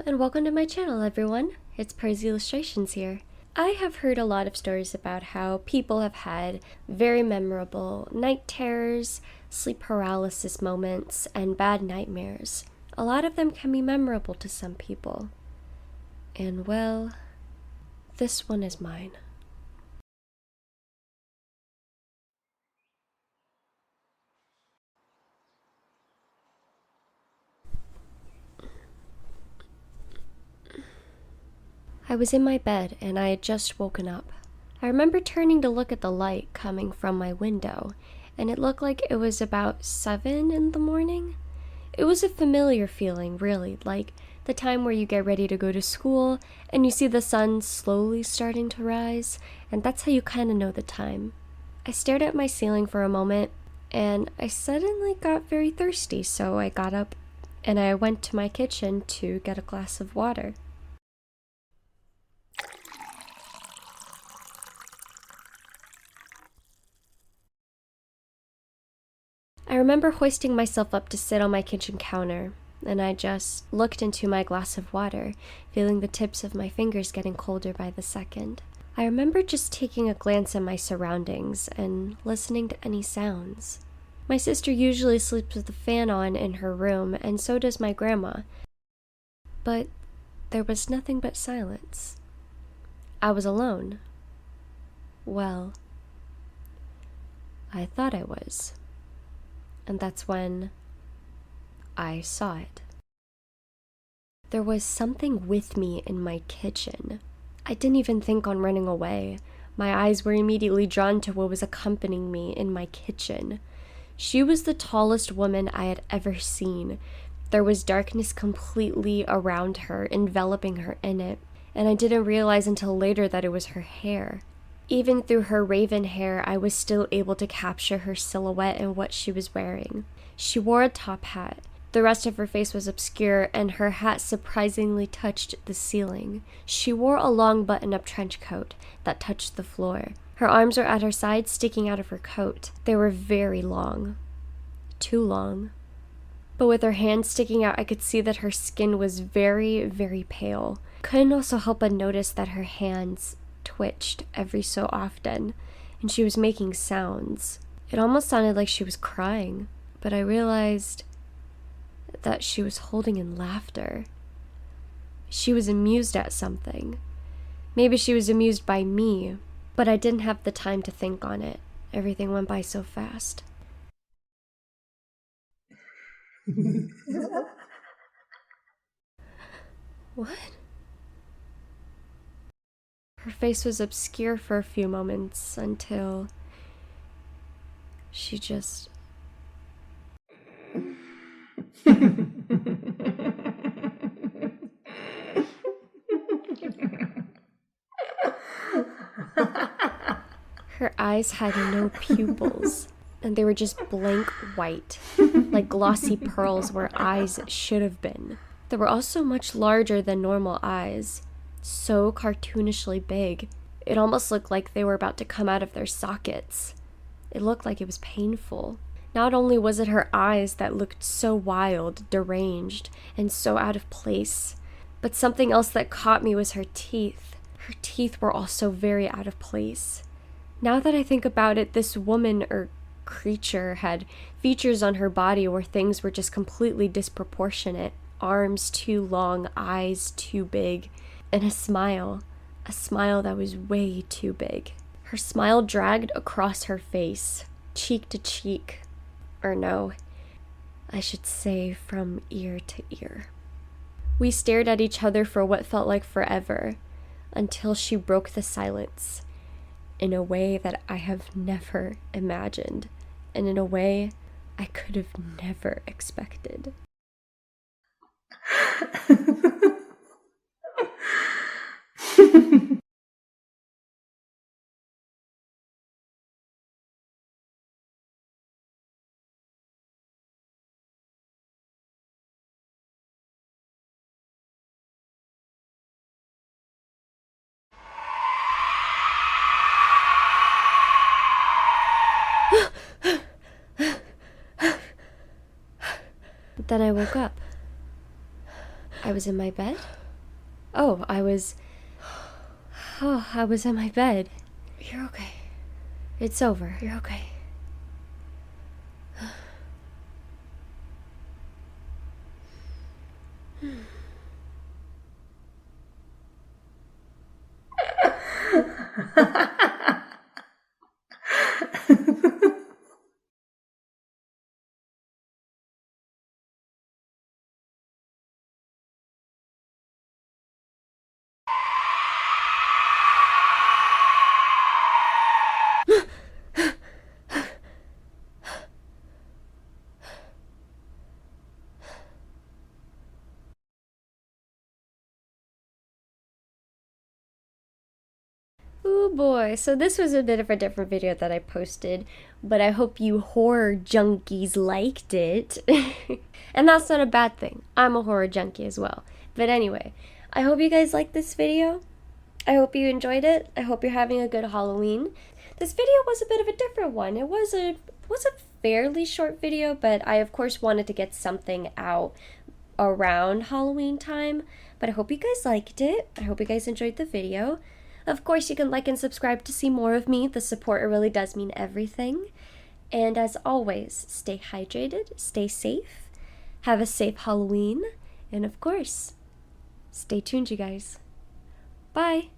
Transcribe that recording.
and welcome to my channel, everyone. It's Praise Illustrations here. I have heard a lot of stories about how people have had very memorable night terrors, sleep paralysis moments, and bad nightmares. A lot of them can be memorable to some people. And well, this one is mine. I was in my bed and I had just woken up. I remember turning to look at the light coming from my window, and it looked like it was about 7 in the morning. It was a familiar feeling, really, like the time where you get ready to go to school and you see the sun slowly starting to rise, and that's how you kind of know the time. I stared at my ceiling for a moment, and I suddenly got very thirsty, so I got up and I went to my kitchen to get a glass of water. I remember hoisting myself up to sit on my kitchen counter, and I just looked into my glass of water, feeling the tips of my fingers getting colder by the second. I remember just taking a glance at my surroundings and listening to any sounds. My sister usually sleeps with the fan on in her room, and so does my grandma. But there was nothing but silence. I was alone. Well, I thought I was. And that's when I saw it. There was something with me in my kitchen. I didn't even think on running away. My eyes were immediately drawn to what was accompanying me in my kitchen. She was the tallest woman I had ever seen. There was darkness completely around her, enveloping her in it, and I didn't realize until later that it was her hair. Even through her raven hair, I was still able to capture her silhouette and what she was wearing. She wore a top hat. The rest of her face was obscure, and her hat surprisingly touched the ceiling. She wore a long button-up trench coat that touched the floor. Her arms were at her sides, sticking out of her coat. They were very long. Too long. But with her hands sticking out, I could see that her skin was very, very pale. Couldn't also help but notice that her hands twitched every so often, and she was making sounds. It almost sounded like she was crying, but I realized that she was holding in laughter. She was amused at something. Maybe she was amused by me, but I didn't have the time to think on it. Everything went by so fast. What? Her face was obscure for a few moments until she just... Her eyes had no pupils, and they were just blank white, like glossy pearls where eyes should have been. They were also much larger than normal eyes, so cartoonishly big. It almost looked like they were about to come out of their sockets. It looked like it was painful. Not only was it her eyes that looked so wild, deranged, and so out of place, but something else that caught me was her teeth. Her teeth were also very out of place. Now that I think about it, this woman or creature had features on her body where things were just completely disproportionate. Arms too long, eyes too big, and a smile that was way too big. Her smile dragged across her face, cheek to cheek. Or no, I should say from ear to ear. We stared at each other for what felt like forever, until she broke the silence in a way that I have never imagined, and in a way I could have never expected. Then I woke up. I was in my bed? Oh, I was in my bed. You're okay. It's over. You're okay. Oh boy, so this was a bit of a different video that I posted, but I hope you horror junkies liked it. And that's not a bad thing. I'm a horror junkie as well. But anyway, I hope you guys liked this video. I hope you enjoyed it. I hope you're having a good Halloween. This video was a bit of a different one. It was a fairly short video, but I of course wanted to get something out around Halloween time. But I hope you guys liked it. I hope you guys enjoyed the video. Of course, you can like and subscribe to see more of me. The support, it really does mean everything. And as always, stay hydrated, stay safe, have a safe Halloween, and of course, stay tuned, you guys. Bye!